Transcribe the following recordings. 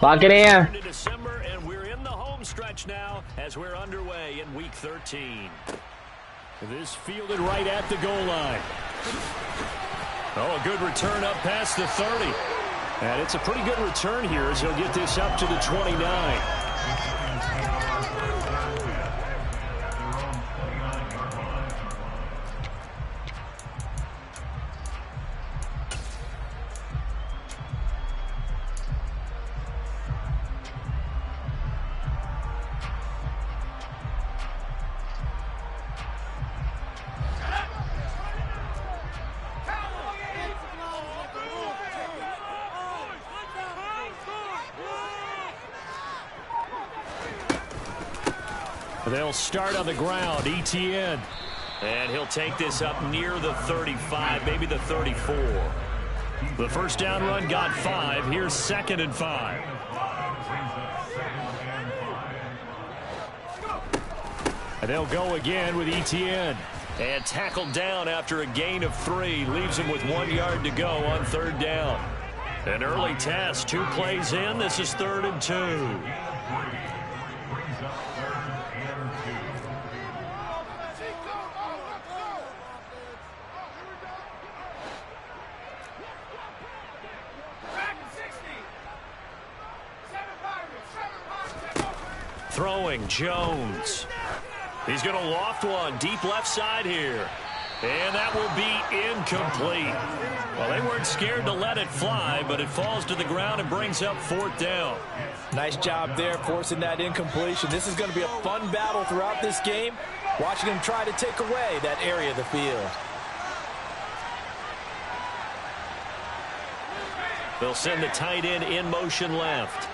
Lock it in. Into December, and we're in the home stretch now as we're underway in Week 13. This fielded right at the goal line. Oh, a good return up past the 30. And it's a pretty good return here as he'll get this up to the 29. They'll start on the ground, ETN. And he'll take this up near the 35, maybe the 34. The first down run got 5. Here's 2nd and 5. And they'll go again with ETN. And tackled down after a gain of 3. Leaves him with 1 yard to go on 3rd down. An early test, 2 plays in. This is 3rd and 2. Throwing, Jones. He's going to loft one deep left side here. And that will be incomplete. Well, they weren't scared to let it fly, but it falls to the ground and brings up 4th down. Nice job there forcing that incompletion. This is going to be a fun battle throughout this game. Watching him try to take away that area of the field. They'll send the tight end in motion left.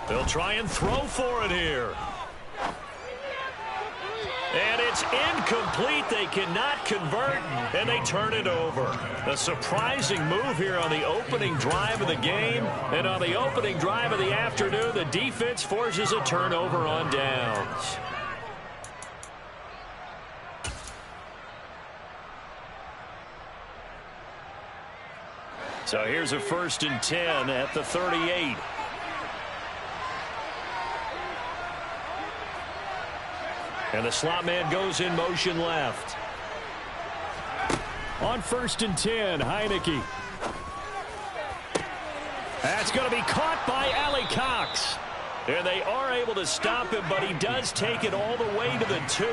They'll try and throw for it here. And it's incomplete. They cannot convert, and they turn it over. A surprising move here on the opening drive of the game. And on the opening drive of the afternoon, the defense forces a turnover on downs. So here's a 1st and 10 at the 38. And the slot man goes in motion left. On 1st and 10, Heineke. That's going to be caught by Allie Cox. And they are able to stop him, but he does take it all the way to the 2.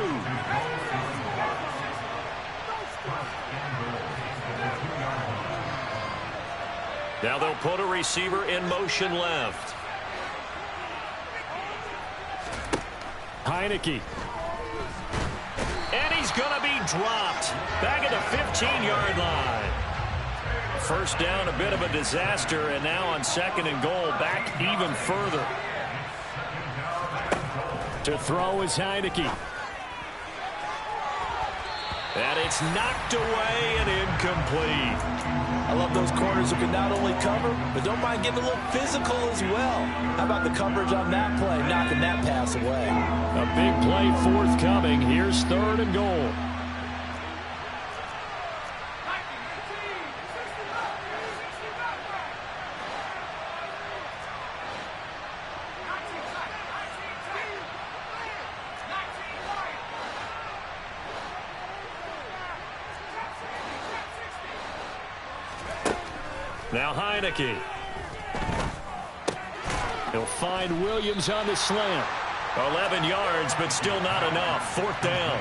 Now they'll put a receiver in motion left. Heineke. And he's going to be dropped back at the 15-yard line. 1st down, a bit of a disaster, and now on 2nd and goal, back even further. To throw is Heineke. And it's knocked away and incomplete. I love those corners who can not only cover, but don't mind getting a little physical as well. How about the coverage on that play, knocking that pass away? A big play forthcoming. Here's 3rd and goal. Now Heineke. He'll find Williams on the slant. 11 yards, but still not enough. 4th down.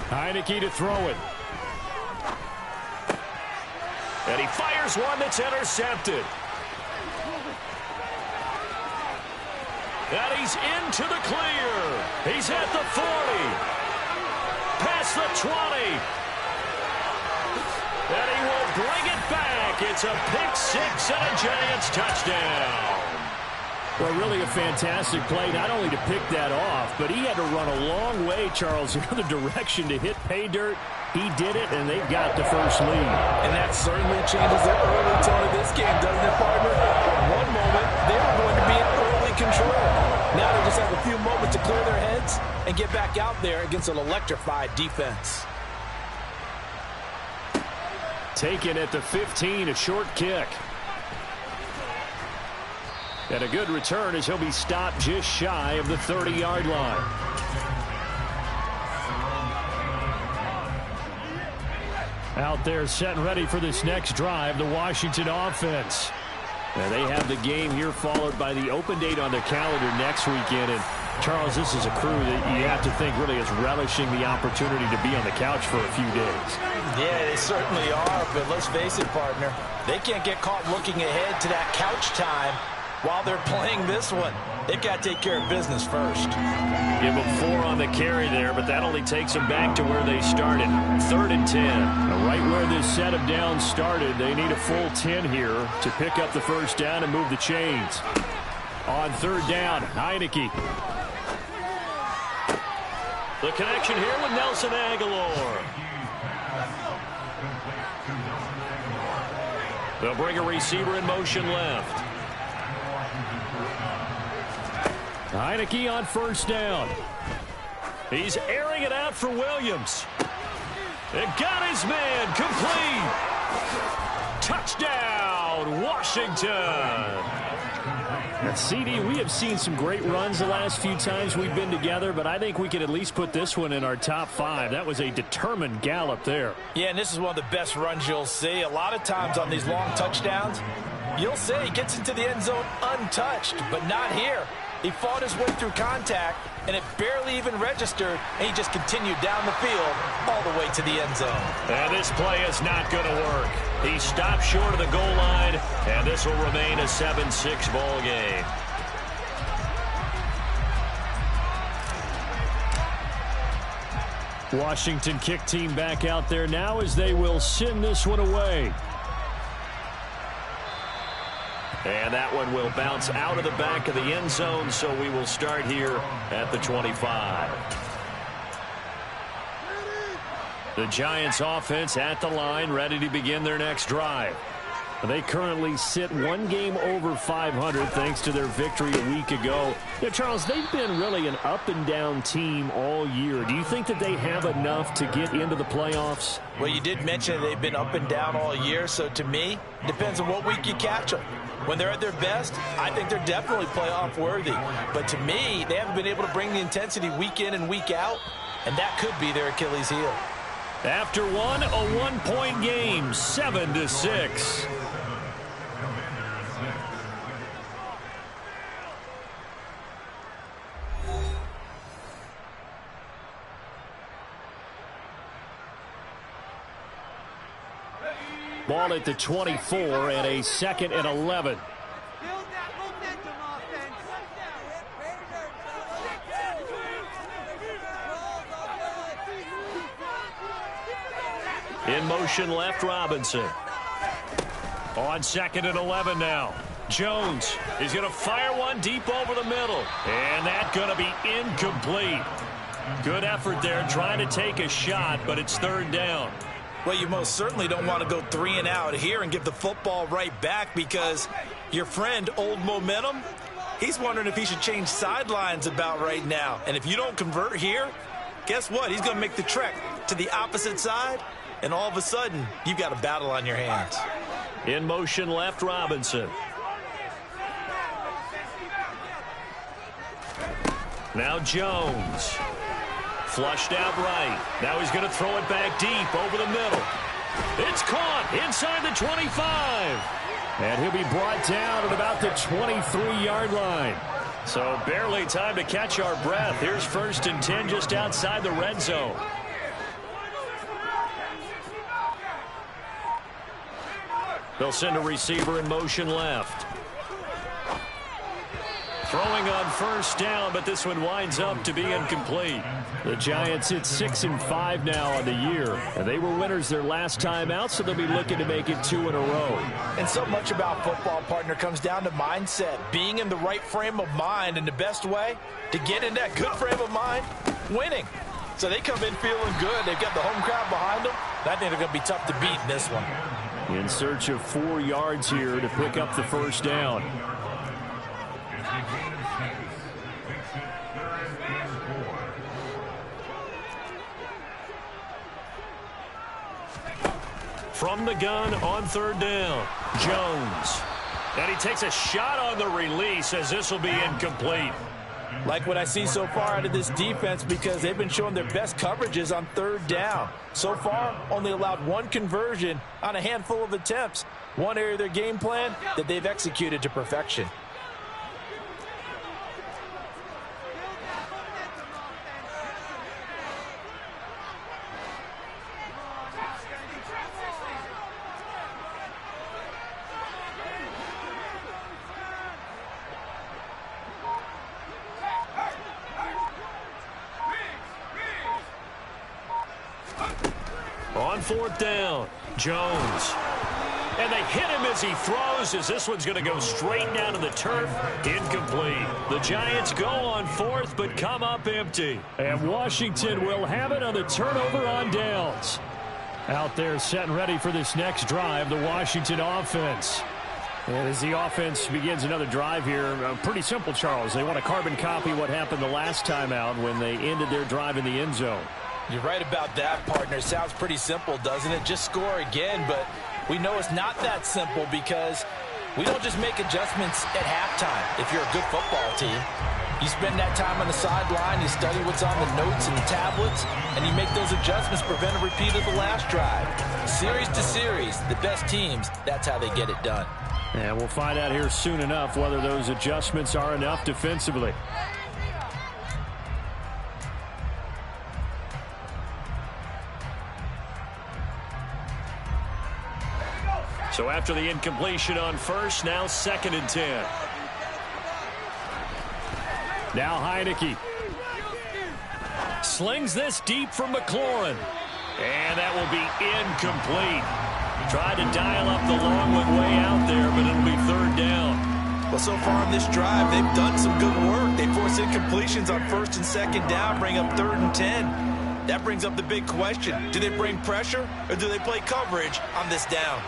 Heineke to throw it. And he fires one that's intercepted. And he's into the clear. He's at the 40. Past the 20. And he will bring it back. It's a pick six and a Giants touchdown. Well, really a fantastic play, not only to pick that off, but he had to run a long way, Charles, in the other direction to hit pay dirt. He did it, and they've got the first lead. And that certainly changes the early tone of this game, doesn't it, partner? One moment, they were going to be in early control. Now they just have a few moments to clear their heads and get back out there against an electrified defense. Taken at the 15, a short kick. And a good return as he'll be stopped just shy of the 30-yard line. Out there set and ready for this next drive, the Washington offense. And they have the game here followed by the open date on their calendar next weekend. And Charles, this is a crew that you have to think really is relishing the opportunity to be on the couch for a few days. Yeah, they certainly are, but let's face it, partner. They can't get caught looking ahead to that couch time while they're playing this one. They've got to take care of business first. Give them 4 on the carry there, but that only takes them back to where they started. 3rd and 10. Now, right where this set of downs started, they need a full 10 here to pick up the first down and move the chains. On 3rd down, Heineke. The connection here with Nelson Aguilar. They'll bring a receiver in motion left. Heineke on 1st down. He's airing it out for Williams. It got his man complete. Touchdown, Washington. Now, CD, we have seen some great runs the last few times we've been together, but I think we could at least put this one in our top 5. That was a determined gallop there. Yeah, and this is one of the best runs you'll see. A lot of times on these long touchdowns, you'll say he gets into the end zone untouched, but not here. He fought his way through contact, and it barely even registered, and he just continued down the field all the way to the end zone. And this play is not going to work. He stopped short of the goal line, and this will remain a 7-6 ball game. Washington kick team back out there now as they will send this one away. And that one will bounce out of the back of the end zone, so we will start here at the 25. The Giants offense at the line, ready to begin their next drive. They currently sit 1 game over 500 thanks to their victory a week ago. Yeah, Charles, they've been really an up-and-down team all year. Do you think that they have enough to get into the playoffs? Well, you did mention they've been up and down all year, so to me, it depends on what week you catch them. When they're at their best, I think they're definitely playoff worthy. But to me, they haven't been able to bring the intensity week in and week out, and that could be their Achilles heel. After one, a 1-point game, 7-6. Ball at the 24 and a 2nd and 11. In motion left, Robinson. On 2nd and 11 now. Jones is going to fire one deep over the middle. And that's going to be incomplete. Good effort there trying to take a shot, but it's 3rd down. Well, you most certainly don't want to go 3 and out here and give the football right back because your friend, Old Momentum, he's wondering if he should change sidelines about right now. And if you don't convert here, guess what? He's going to make the trek to the opposite side, and all of a sudden, you've got a battle on your hands. In motion left, Robinson. Now Jones. Flushed out right. Now he's going to throw it back deep over the middle. It's caught inside the 25. And he'll be brought down at about the 23-yard line. So barely time to catch our breath. Here's 1st and 10 just outside the red zone. They'll send a receiver in motion left. Throwing on first down, but this one winds up to be incomplete. The Giants hit 6-5 now on the year, and they were winners their last time out, so they'll be looking to make it 2 in a row. And so much about football, partner, comes down to mindset, being in the right frame of mind, and the best way to get in that good frame of mind, winning. So they come in feeling good. They've got the home crowd behind them. I think they're going to be tough to beat in this one. In search of 4 yards here to pick up the first down. From the gun on third down, Jones. And he takes a shot on the release as this will be incomplete. Like what I see so far out of this defense, because they've been showing their best coverages on third down. So far, only allowed 1 conversion on a handful of attempts. One area of their game plan that they've executed to perfection. On fourth down, Jones. And they hit him as he throws, as this one's going to go straight down to the turf. Incomplete. The Giants go on fourth, but come up empty. And Washington will have it on the turnover on downs. Out there set and ready for this next drive, the Washington offense. And as the offense begins another drive here, pretty simple, Charles. They want to carbon copy what happened the last time out when they ended their drive in the end zone. You're right about that, partner. Sounds pretty simple, doesn't it? Just score again, but we know it's not that simple because we don't just make adjustments at halftime if you're a good football team. You spend that time on the sideline, you study what's on the notes and the tablets, and you make those adjustments, prevent a repeat of the last drive. Series to series, the best teams, that's how they get it done. And we'll find out here soon enough whether those adjustments are enough defensively. So after the incompletion on first, now 2nd and 10. Now Heineke. Slings this deep from McLaurin. And that will be incomplete. Tried to dial up the long one way out there, but it'll be 3rd down. Well, so far in this drive, they've done some good work. They force incompletions on 1st and 2nd down, bring up 3rd and 10. That brings up the big question. Do they bring pressure or do they play coverage on this down?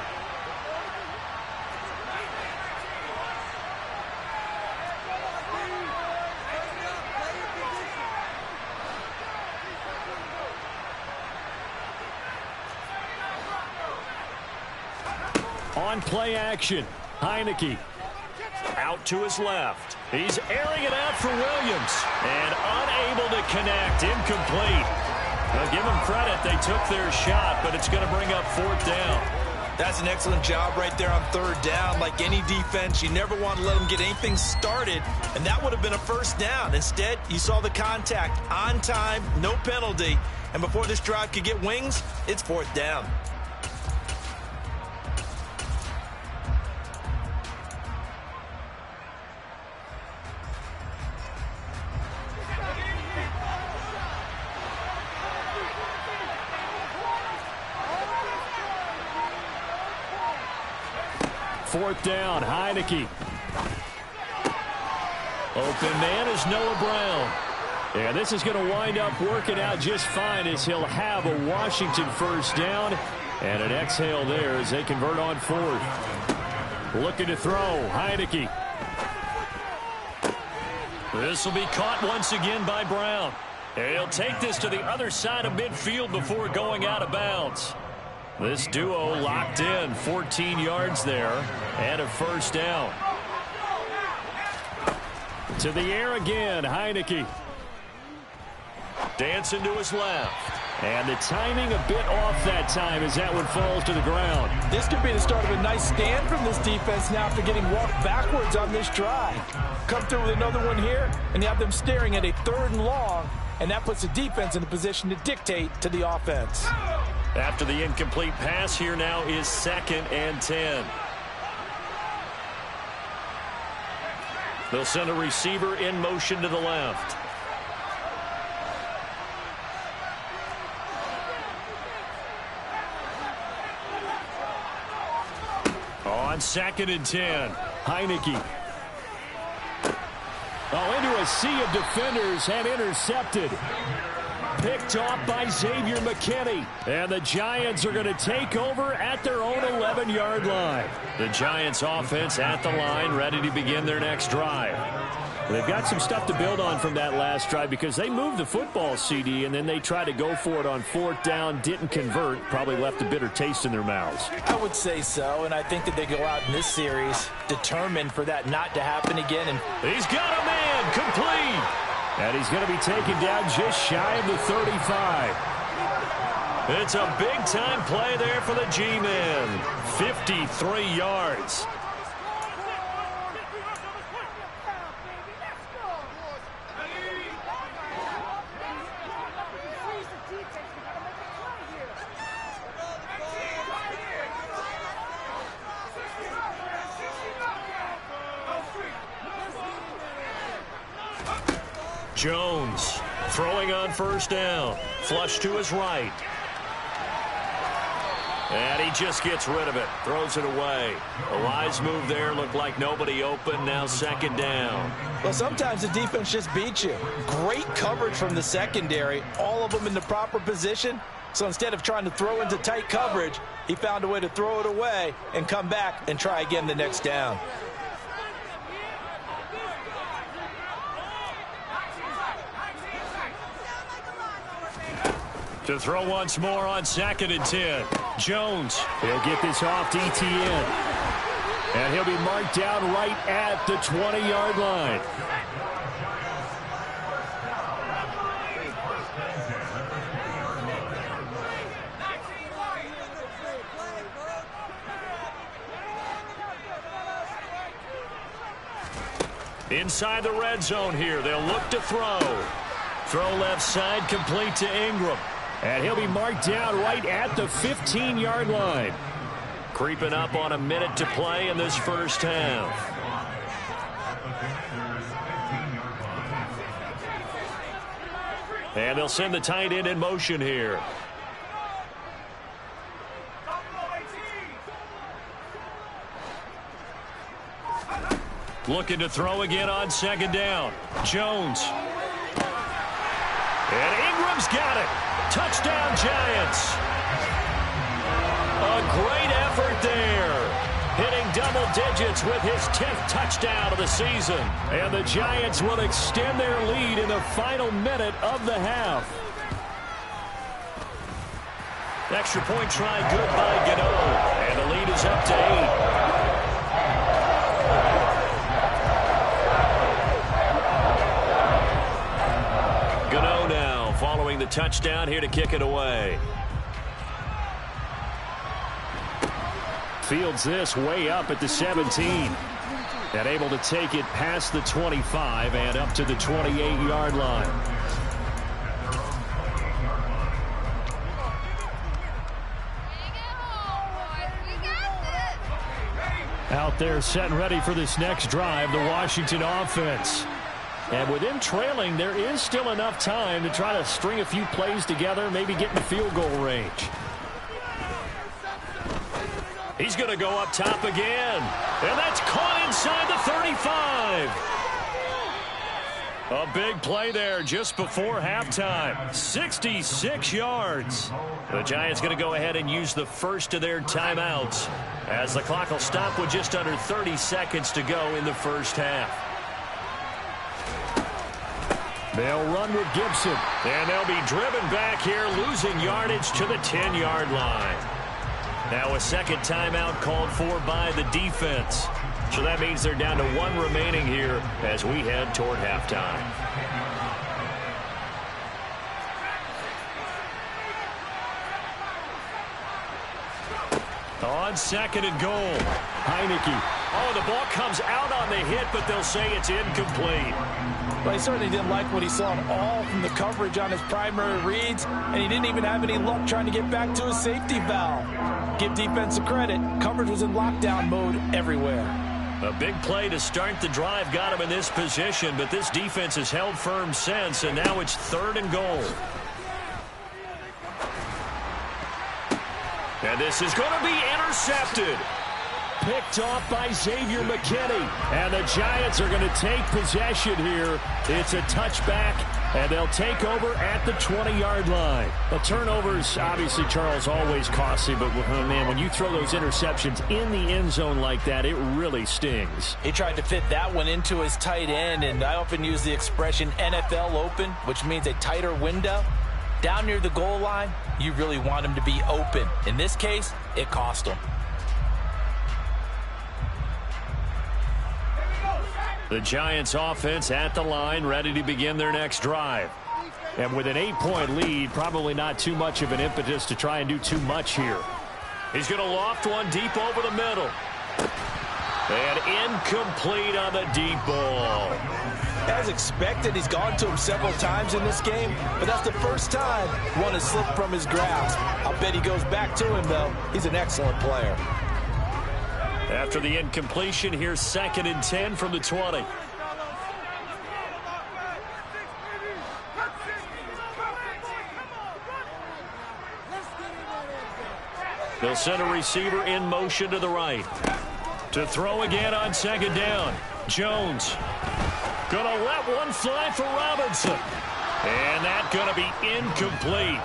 On play action, Heineke out to his left. He's airing it out for Williams and unable to connect. Incomplete. Now give them credit. They took their shot, but it's going to bring up 4th down. That's an excellent job right there on 3rd down. Like any defense, you never want to let them get anything started, and that would have been a 1st down. Instead, you saw the contact on time, no penalty, and before this drive could get wings, it's 4th down. Fourth down, Heineke. Open man is Noah Brown. And this is going to wind up working out just fine as he'll have a Washington 1st down. And an exhale there as they convert on 4th. Looking to throw, Heineke. This will be caught once again by Brown. And he'll take this to the other side of midfield before going out of bounds. This duo locked in, 14 yards there, and a 1st down. To the air again, Heineke. Dancing to his left. And the timing a bit off that time as that one falls to the ground. This could be the start of a nice stand from this defense now after getting walked backwards on this drive. Come through with another one here, and you have them staring at a 3rd and long, and that puts the defense in a position to dictate to the offense. After the incomplete pass, here now is 2nd and 10. They'll send a receiver in motion to the left. On 2nd and 10, Heineke. Oh, into a sea of defenders and intercepted. Picked off by Xavier McKinney. And the Giants are going to take over at their own 11-yard line. The Giants offense at the line, ready to begin their next drive. They've got some stuff to build on from that last drive because they moved the football, CD, and then they tried to go for it on 4th down, didn't convert, probably left a bitter taste in their mouths. I would say so, and I think that they go out in this series determined for that not to happen again. And he's got a man, complete. And he's going to be taken down just shy of the 35. It's a big-time play there for the G-men. 53 yards. Jones throwing on 1st down. Flush to his right. And he just gets rid of it. Throws it away. A wise move there. Looked like nobody open. Now 2nd down. Well, sometimes the defense just beats you. Great coverage from the secondary. All of them in the proper position. So instead of trying to throw into tight coverage, he found a way to throw it away and come back and try again the next down. To throw once more on 2nd and 10. Jones. He'll get this off to ETN. And he'll be marked down right at the 20-yard line. Inside the red zone here. They'll look to throw. Throw left side, complete to Ingram. And he'll be marked down right at the 15-yard line. Creeping up on a minute to play in this first half. And they'll send the tight end in motion here. Looking to throw again on 2nd down. Jones. And Ingram's got it. Touchdown, Giants. A great effort there. Hitting double digits with his 10th touchdown of the season. And the Giants will extend their lead in the final minute of the half. Extra point try good by Gano. And the lead is up to 8. Following the touchdown here to kick it away. Fields this way up at the 17. And able to take it past the 25 and up to the 28-yard line. Out there set and ready for this next drive, the Washington offense. And with him trailing, there is still enough time to try to string a few plays together, maybe get in the field goal range. He's going to go up top again. And that's caught inside the 35. A big play there just before halftime. 66 yards. The Giants going to go ahead and use the first of their timeouts as the clock will stop with just under 30 seconds to go in the first half. They'll run with Gibson, and they'll be driven back here, losing yardage to the 10-yard line. Now a second timeout called for by the defense. So that means they're down to 1 remaining here as we head toward halftime. On 2nd and goal, Heineke. Oh, the ball comes out on the hit, but they'll say it's incomplete. Well, he certainly didn't like what he saw at all from the coverage on his primary reads, and he didn't even have any luck trying to get back to his safety valve. Give defense a credit. Coverage was in lockdown mode everywhere. A big play to start the drive got him in this position, but this defense has held firm since, and now it's 3rd and goal. And this is going to be intercepted. Picked off by Xavier McKinney. And the Giants are going to take possession here. It's a touchback, and they'll take over at the 20-yard line. The turnovers, obviously, Charles, always costly. But, man, when you throw those interceptions in the end zone like that, it really stings. He tried to fit that one into his tight end, and I often use the expression NFL open, which means a tighter window. Down near the goal line, you really want him to be open. In this case, it cost him. The Giants offense at the line, ready to begin their next drive. And with an 8-point lead, probably not too much of an impetus to try and do too much here. He's going to loft one deep over the middle. And incomplete on the deep ball. As expected, he's gone to him several times in this game, but that's the first time one has slipped from his grasp. I'll bet he goes back to him, though. He's an excellent player. After the incompletion, here's 2nd and 10 from the 20. They'll send a receiver in motion to the right. To throw again on 2nd down. Jones gonna let one fly for Robinson. And that's gonna be incomplete.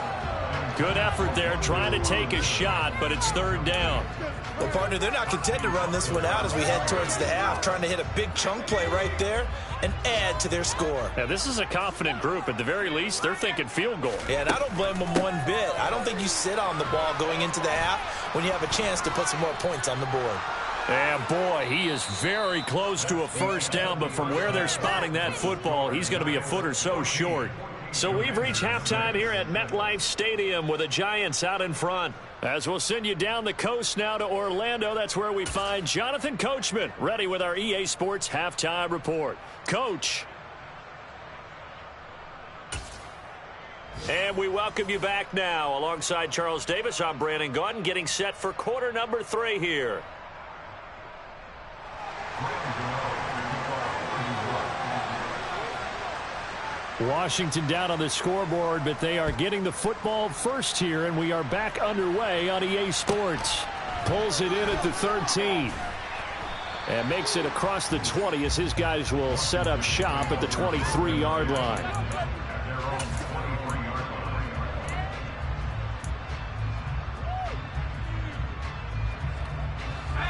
Good effort there, trying to take a shot, but it's 3rd down. Well, partner, they're not content to run this one out as we head towards the half, trying to hit a big chunk play right there and add to their score. Yeah, this is a confident group. At the very least, they're thinking field goal. Yeah, and I don't blame them one bit. I don't think you sit on the ball going into the half when you have a chance to put some more points on the board. And, boy, he is very close to a 1st down, but from where they're spotting that football, he's going to be a foot or so short. So we've reached halftime here at MetLife Stadium with the Giants out in front. As we'll send you down the coast now to Orlando, that's where we find Jonathan Coachman, ready with our EA Sports Halftime Report. Coach. And we welcome you back now. Alongside Charles Davis, I'm Brandon Gaudin, getting set for quarter number 3 here. Washington down on the scoreboard, but they are getting the football first here, and we are back underway on EA Sports. Pulls it in at the 13. And makes it across the 20 as his guys will set up shop at the 23-yard line.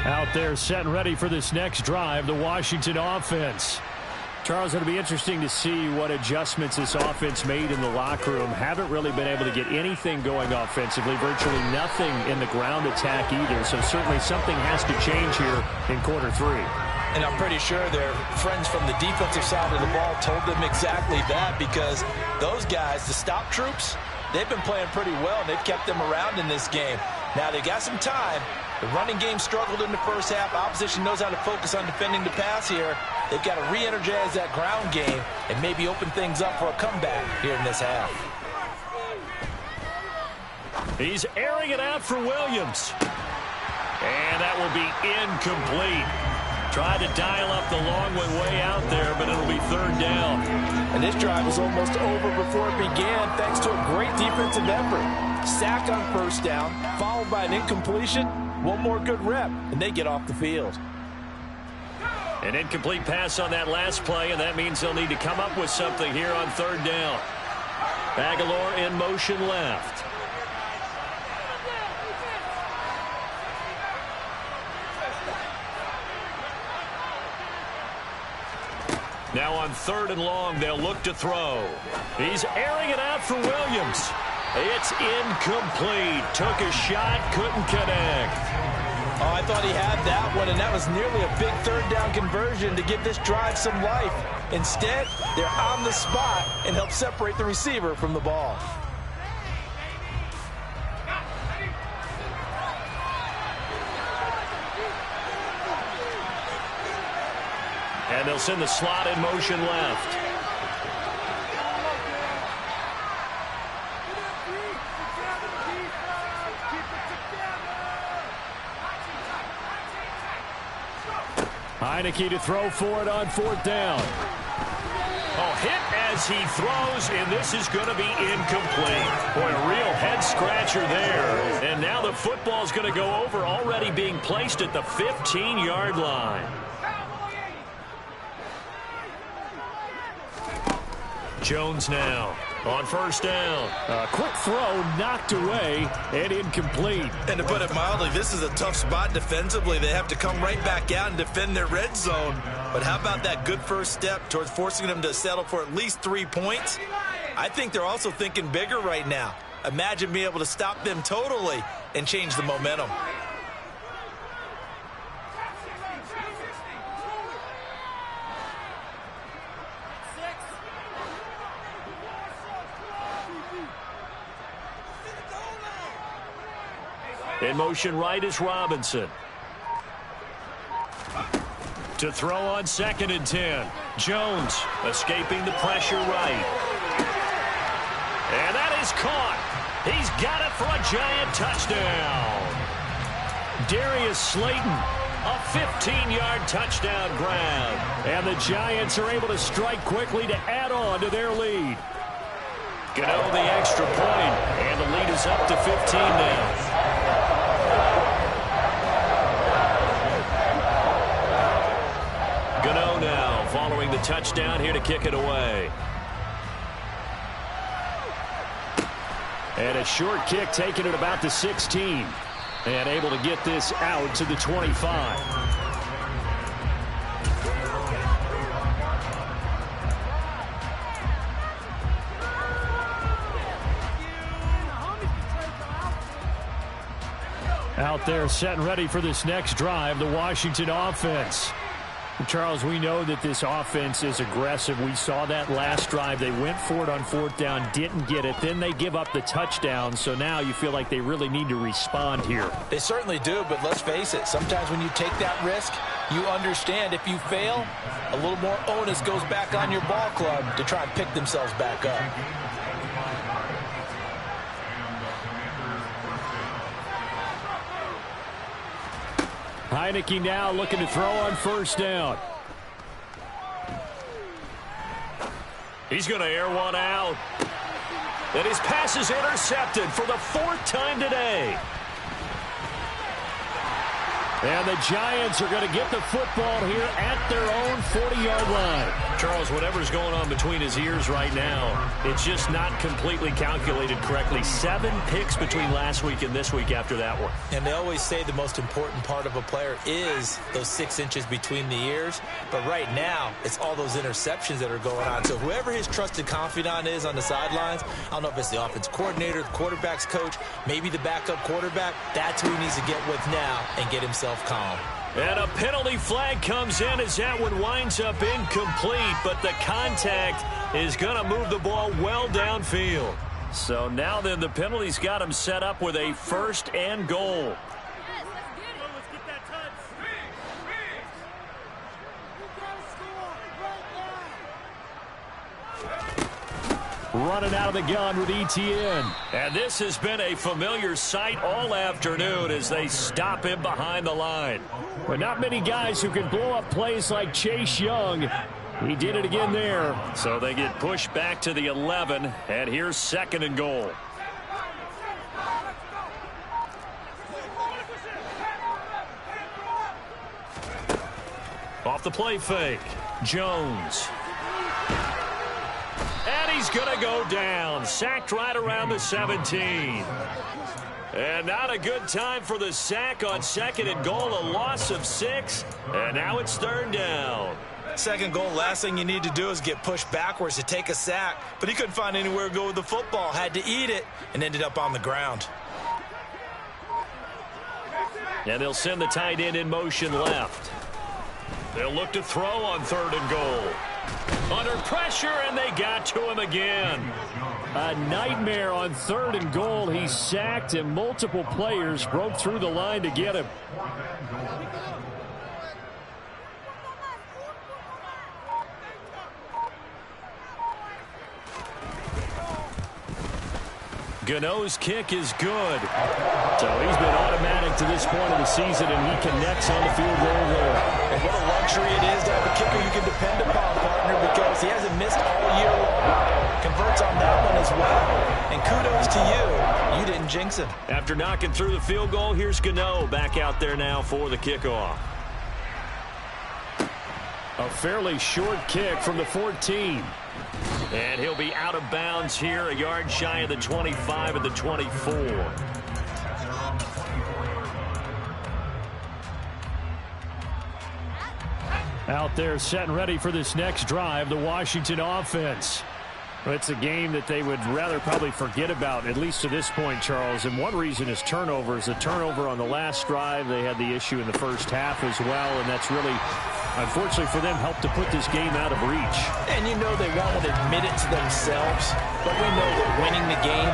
Out there set and ready for this next drive, the Washington offense. Charles, it'll be interesting to see what adjustments this offense made in the locker room. Haven't really been able to get anything going offensively, virtually nothing in the ground attack either. So certainly something has to change here in quarter 3. And I'm pretty sure their friends from the defensive side of the ball told them exactly that, because those guys, the stop troops, they've been playing pretty well, and they've kept them around in this game. Now they got some time. The running game struggled in the first half. Opposition knows how to focus on defending the pass here. They've got to re-energize that ground game and maybe open things up for a comeback here in this half. He's airing it out for Williams. And that will be incomplete. Tried to dial up the long one way out there, but it'll be 3rd down. And this drive was almost over before it began thanks to a great defensive effort. Sack on 1st down, followed by an incompletion. One more good rep, and they get off the field. An incomplete pass on that last play, and that means they'll need to come up with something here on 3rd down. Aguilar in motion left. Now on 3rd and long, they'll look to throw. He's airing it out for Williams. It's incomplete. Took a shot, couldn't connect. Oh, I thought he had that one, and that was nearly a big 3rd down conversion to give this drive some life. Instead, they're on the spot and help separate the receiver from the ball. And they'll send the slot in motion left. Heineke to throw for it on 4th down. Oh, hit as he throws, and this is going to be incomplete. Boy, a real head-scratcher there. And now the football's going to go over, already being placed at the 15-yard line. Jones now on 1st down. A quick throw knocked away and incomplete. And to put it mildly, this is a tough spot defensively. They have to come right back out and defend their red zone. But how about that good first step towards forcing them to settle for at least 3 points? I think they're also thinking bigger right now. Imagine being able to stop them totally and change the momentum. In motion right is Robinson. To throw on 2nd and 10. Jones escaping the pressure right. And that is caught. He's got it for a giant touchdown. Darius Slayton, a 15-yard touchdown grab. And the Giants are able to strike quickly to add on to their lead. Gano the extra point, and the lead is up to 15 now. Gano now following the touchdown here to kick it away. And a short kick taken at about the 16. And able to get this out to the 25. Out there set and ready for this next drive, the Washington offense. Charles, we know that this offense is aggressive. We saw that last drive. They went for it on 4th down, didn't get it. Then they give up the touchdown. So now you feel like they really need to respond here. They certainly do, but let's face it. Sometimes when you take that risk, you understand if you fail, a little more onus goes back on your ball club to try and pick themselves back up. Heineke now looking to throw on 1st down. He's going to air one out. And his pass is intercepted for the 4th time today. And the Giants are going to get the football here at their own 40-yard line. Charles, whatever's going on between his ears right now, it's just not completely calculated correctly. 7 picks between last week and this week after that one. And they always say the most important part of a player is those 6 inches between the ears. But right now, it's all those interceptions that are going on. So whoever his trusted confidant is on the sidelines, I don't know if it's the offense coordinator, the quarterback's coach, maybe the backup quarterback, that's who he needs to get with now and get himself calm. And a penalty flag comes in as that one winds up incomplete, but the contact is going to move the ball well downfield. So now then the penalty's got him set up with a 1st and goal. Running out of the gun with ETN. And this has been a familiar sight all afternoon as they stop him behind the line. But not many guys who can blow up plays like Chase Young. He did it again there. So they get pushed back to the 11, and here's 2nd and goal. Off the play fake, Jones. And he's going to go down. Sacked right around the 17. And not a good time for the sack on 2nd and goal. A loss of 6. And now it's 3rd down. 2nd goal, last thing you need to do is get pushed backwards to take a sack. But he couldn't find anywhere to go with the football. Had to eat it and ended up on the ground. And they'll send the tight end in motion left. They'll look to throw on 3rd and goal. Under pressure, and they got to him again. A nightmare on 3rd and goal. He's sacked, and multiple players broke through the line to get him. Gano's kick is good. So he's been automatic to this point of the season, and he connects on the field goal there. And what a luxury it is to have a kicker you can depend upon, partner, because he hasn't missed all year long. Converts on that one as well. And kudos to you. You didn't jinx him. After knocking through the field goal, here's Gano back out there now for the kickoff. A fairly short kick from the 14. And he'll be out of bounds here, a yard shy of the 25 at the 24. Out there set and ready for this next drive, the Washington offense. It's a game that they would rather probably forget about, at least to this point, Charles. And one reason is turnovers. The turnover on the last drive, they had the issue in the first half as well, and that's really, unfortunately for them, helped to put this game out of reach. And you know they won't admit it to themselves, but we know that winning the game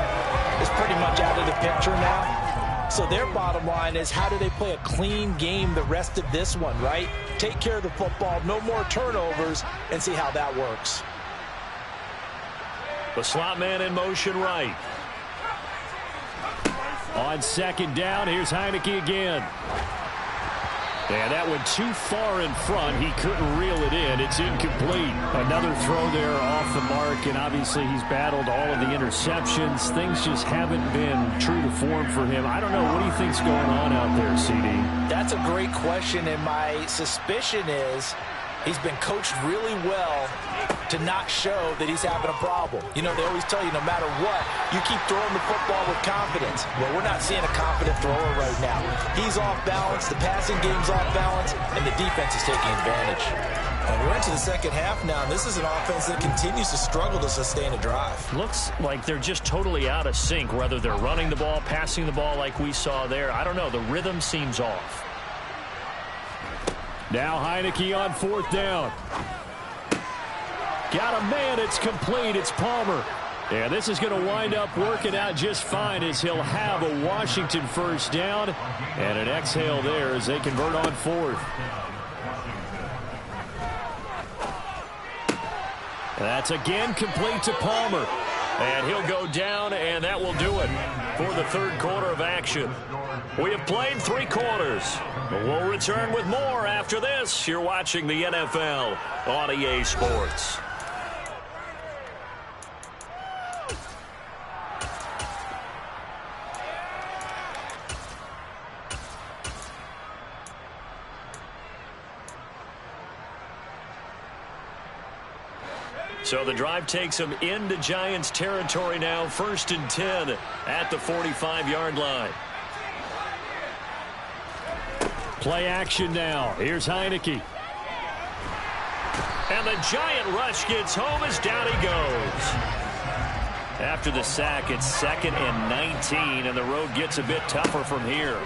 is pretty much out of the picture now. So their bottom line is, how do they play a clean game the rest of this one, right? Take care of the football, no more turnovers, and see how that works. The slot man in motion right. On second down, here's Heineke again. And that went too far in front. He couldn't reel it in. It's incomplete. Another throw there off the mark, and obviously he's battled all of the interceptions. Things just haven't been true to form for him. I don't know. What do you think's going on out there, CD? That's a great question, and my suspicion is he's been coached really well to not show that he's having a problem. You know, they always tell you no matter what, you keep throwing the football with confidence. Well, we're not seeing a confident thrower right now. He's off balance, the passing game's off balance, and the defense is taking advantage. And we're into the second half now, and this is an offense that continues to struggle to sustain a drive. Looks like they're just totally out of sync, whether they're running the ball, passing the ball like we saw there. I don't know. The rhythm seems off. Now Heineke on fourth down. Got a man, it's complete, it's Palmer. And this is going to wind up working out just fine as he'll have a Washington first down. And an exhale there as they convert on fourth. That's again complete to Palmer. And he'll go down, and that will do it for the third quarter of action. We have played 3 quarters. But we'll return with more after this. You're watching the NFL on EA Sports. So the drive takes them into Giants territory now. 1st and 10 at the 45-yard line. Play action now. Here's Heineke. And the Giant rush gets home as down he goes. After the sack, it's 2nd and 19, and the road gets a bit tougher from here.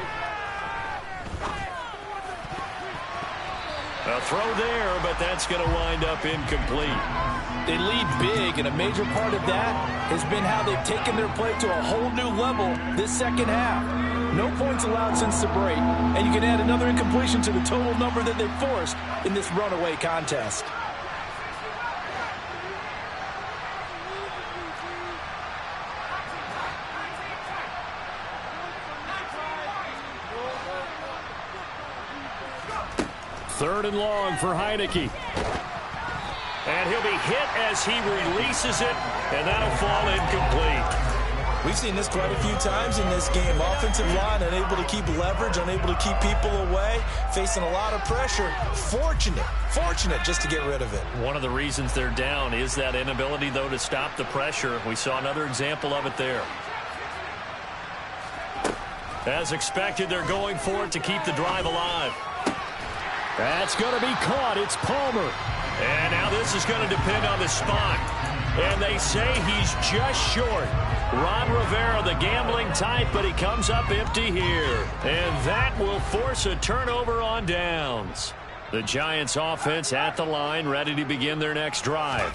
A throw there, but that's going to wind up incomplete. They lead big, and a major part of that has been how they've taken their play to a whole new level this second half. No points allowed since the break, and you can add another incompletion to the total number that they forced in this runaway contest. Third and long for Heineke. And he'll be hit as he releases it, and that'll fall incomplete. We've seen this quite a few times in this game. Offensive line unable to keep leverage, unable to keep people away, facing a lot of pressure. Fortunate just to get rid of it. One of the reasons they're down is that inability, though, to stop the pressure. We saw another example of it there. As expected, they're going for it to keep the drive alive. That's going to be caught. It's Palmer. And now this is going to depend on the spot. And they say he's just short. Ron Rivera, the gambling type, but he comes up empty here. And that will force a turnover on downs. The Giants offense at the line, ready to begin their next drive.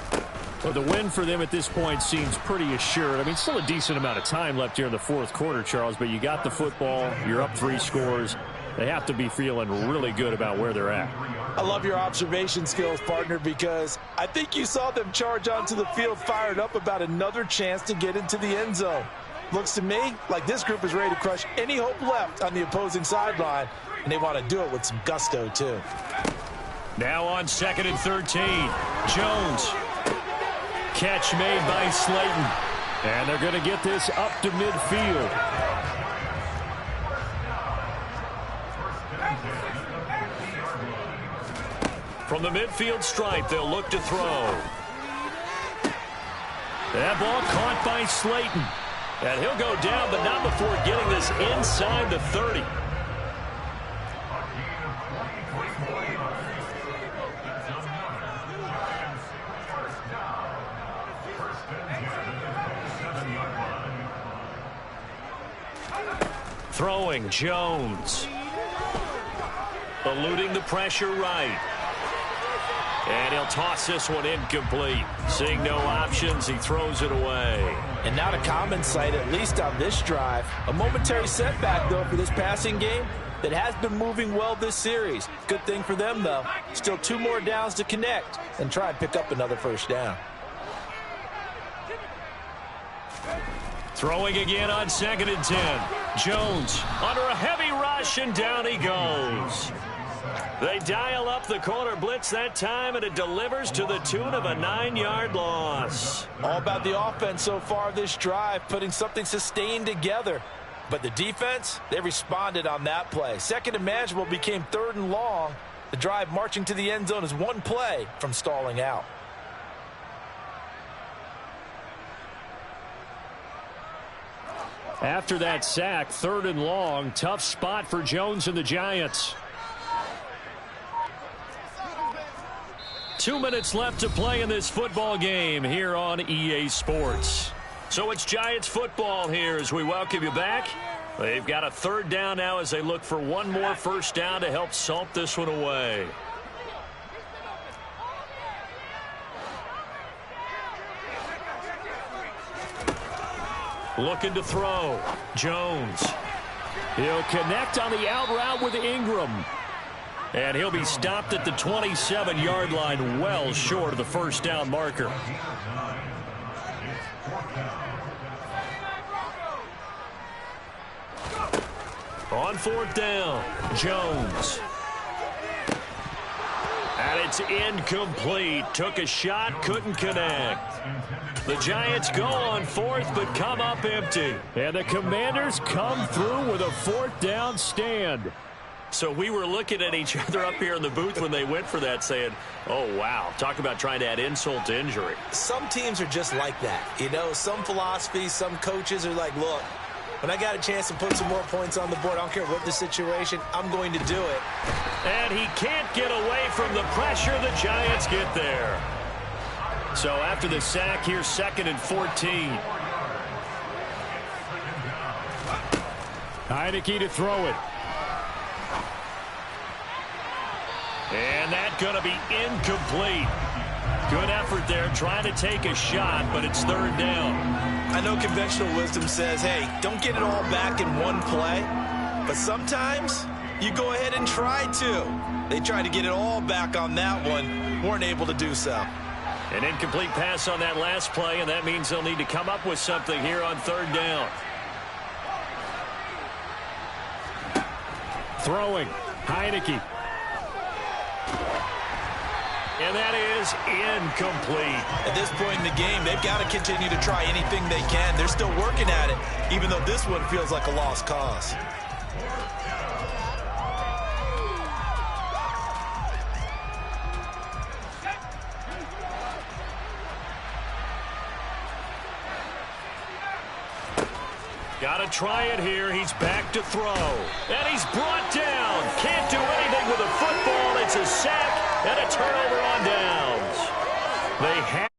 Well, the win for them at this point seems pretty assured. I mean, still a decent amount of time left here in the fourth quarter, Charles, but you got the football, you're up 3 scores. They have to be feeling really good about where they're at. I love your observation skills, partner, because I think you saw them charge onto the field fired up about another chance to get into the end zone. Looks to me like this group is ready to crush any hope left on the opposing sideline, and they want to do it with some gusto, too. Now on 2nd and 13. Jones. Catch made by Slayton. And they're going to get this up to midfield. From the midfield stripe, they'll look to throw. That ball caught by Slayton. And he'll go down, but not before getting this inside the 30. Throwing, Jones. Eluding the pressure right. And he'll toss this one incomplete. Seeing no options, he throws it away. And not a common sight, at least on this drive. A momentary setback, though, for this passing game that has been moving well this series. Good thing for them, though. Still 2 more downs to connect and try and pick up another first down. Throwing again on 2nd and 10. Jones under a heavy rush, and down he goes. They dial up the corner blitz that time, and it delivers to the tune of a 9-yard loss. All about the offense so far this drive, putting something sustained together. But the defense, they responded on that play. 2nd and manageable became 3rd and long. The drive marching to the end zone is 1 play from stalling out. After that sack, 3rd and long. Tough spot for Jones and the Giants. 2 minutes left to play in this football game here on EA Sports. So it's Giants football here as we welcome you back. They've got a 3rd down now as they look for 1 more first down to help salt this one away. Looking to throw. Jones. He'll connect on the out route with Ingram. And he'll be stopped at the 27-yard line, well short of the first down marker. On 4th down, Jones. And it's incomplete. Took a shot, couldn't connect. The Giants go on 4th, but come up empty. And the Commanders come through with a 4th down stand. So we were looking at each other up here in the booth when they went for that saying, oh, wow, talk about trying to add insult to injury. Some teams are just like that. You know, some philosophies, some coaches are like, look, when I got a chance to put some more points on the board, I don't care what the situation, I'm going to do it. And he can't get away from the pressure. The Giants get there. So after the sack, here's 2nd and 14. Heineke to throw it. And that's going to be incomplete. Good effort there trying to take a shot, but it's 3rd down. I know conventional wisdom says, hey, don't get it all back in one play. But sometimes you go ahead and try to. They tried to get it all back on that one. Weren't able to do so. An incomplete pass on that last play, and that means they'll need to come up with something here on 3rd down. Throwing. Heineke. And that is incomplete. At this point in the game, they've got to continue to try anything they can. They're still working at it, even though this one feels like a lost cause. Got to try it here. He's back to throw. And he's brought down. Can't do anything with a football. It's a sack and a turnover on downs. They have